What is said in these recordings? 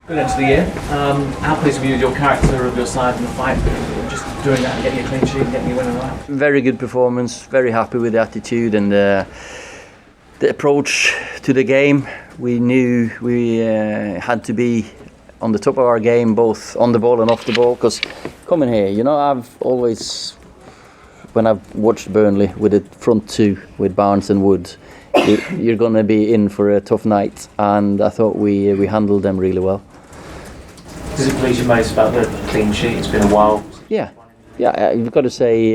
Good end to the year. How pleased are you with your character of your side in the fight? Just doing that and getting a clean sheet and getting you winning right? Very good performance. Very happy with the attitude and the approach to the game. We knew we had to be on the top of our game, both on the ball and off the ball. Because coming here, I've always, when I've watched Burnley with the front two with Barnes and Wood, you're going to be in for a tough night, and I thought we handled them really well. Does it please you most about the clean sheet? It's been a while. Yeah, you've got to say,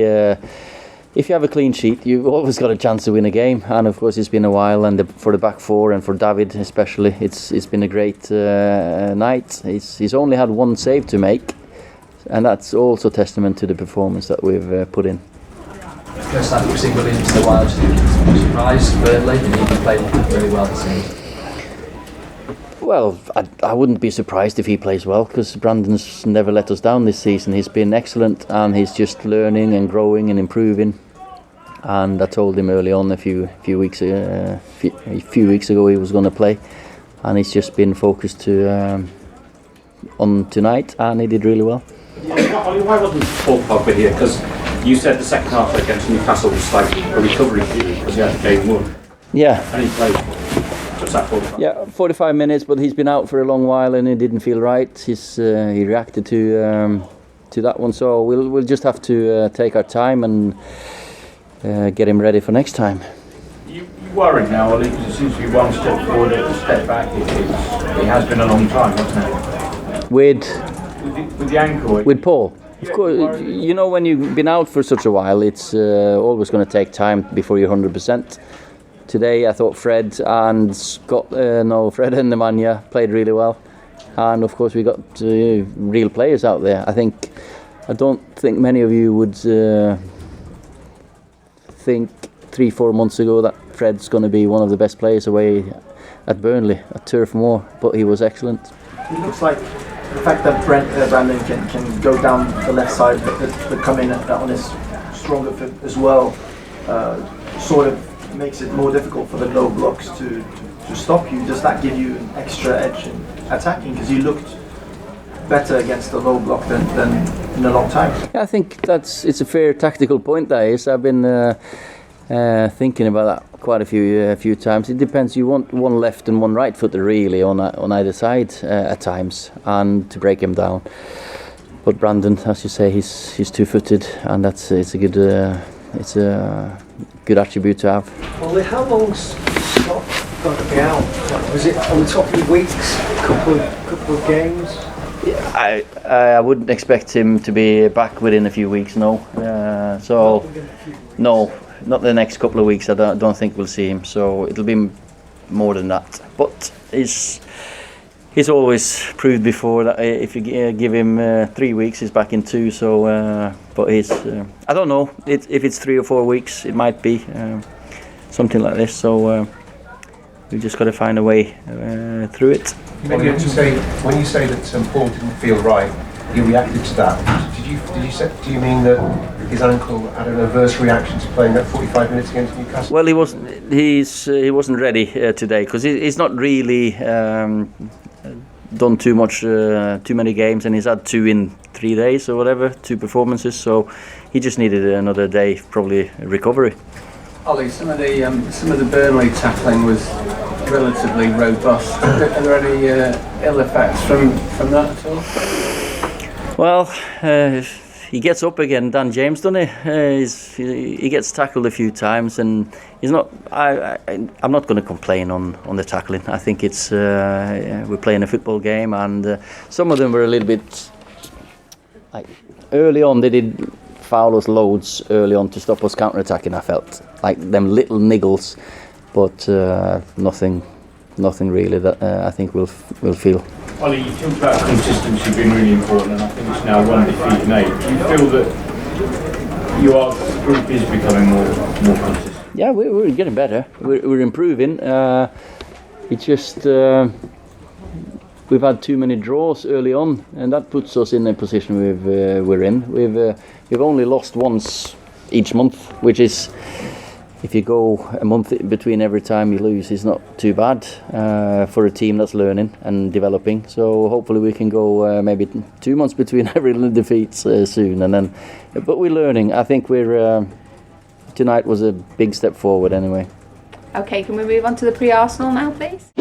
if you have a clean sheet, you've always got a chance to win a game. And of course, it's been a while, and for the back four and for David especially, it's been a great night. He's only had one save to make, and that's also testament to the performance that we've put in. First time we've seen Williams in a while, just a surprise, Burnley, and he played really well this season. Well, I wouldn't be surprised if he plays well, because Brandon's never let us down this season. He's been excellent, and he's just learning and growing and improving. And I told him early on a few weeks ago he was going to play, and he's just been focused on tonight, and he did really well. Why wasn't Paul Pogba here? Because you said the second half against Newcastle was like a recovery period because he had game one. Yeah. And he played just that 45. Yeah, 45 minutes, but he's been out for a long while and it didn't feel right. He reacted to that one, so we'll just have to take our time and get him ready for next time. You worried now, Ole? Because it seems to be one step forward and a step back. It has been a long time, hasn't it? With the ankle. With Paul. Of course, when you've been out for such a while, it's always going to take time before you're 100%. Today, I thought Fred and Nemanja played really well, and of course we got real players out there. I don't think many of you would think 3-4 months ago that Fred's going to be one of the best players away at Burnley at Turf Moor, but he was excellent. It looks like the fact that Brandon can go down the left side but come in on his stronger foot as well sort of makes it more difficult for the low blocks to stop you. Does that give you an extra edge in attacking? Because you looked better against the low block than in a long time. Yeah, I think it's a fair tactical point, that is. I've been thinking about that quite a few times. It depends. You want one left and one right footer really on either side at times, and to break him down. But Brandon, as you say, he's two-footed, and it's a good attribute to have. Well, how long's Scott going to be out? Was it on top of weeks, couple of games? Yeah, I wouldn't expect him to be back within a few weeks. No, no, not the next couple of weeks. I don't think we'll see him. So it'll be more than that. But he's always proved before that if you give him 3 weeks, he's back in 2. So, but he's I don't know if it's 3 or 4 weeks. It might be something like this. So we just got to find a way through it. When you say that Paul didn't feel right, you reacted to that. Do you mean that his ankle had an adverse reaction to playing that 45 minutes against Newcastle? Well, he wasn't ready today because he's not really done too many games, and he's had 2 in 3 days or whatever, 2 performances. So he just needed another day, probably recovery. Ole, some of the Burnley tackling was relatively robust. Are there any ill effects from that at all? Well, he gets up again, Dan James, doesn't he? He gets tackled a few times, and he's not. I'm not going to complain on the tackling. I think it's we're playing a football game, and some of them were a little bit like early on. They did foul us loads early on to stop us counter-attacking. I felt like them little niggles, but nothing really that I think we'll feel. Ole, you talked about consistency being really important, and I think it's now 1 defeat in 8. Do you feel that the group is becoming more consistent? Yeah, we're getting better. We're improving. It's just we've had too many draws early on, and that puts us in a position we're in. We've only lost once each month, which is if you go a month between every time you lose, it's not too bad for a team that's learning and developing. So hopefully we can go maybe 2 months between every defeat soon. And then, but we're learning. I think tonight was a big step forward anyway. Okay, can we move on to the pre-Arsenal now, please?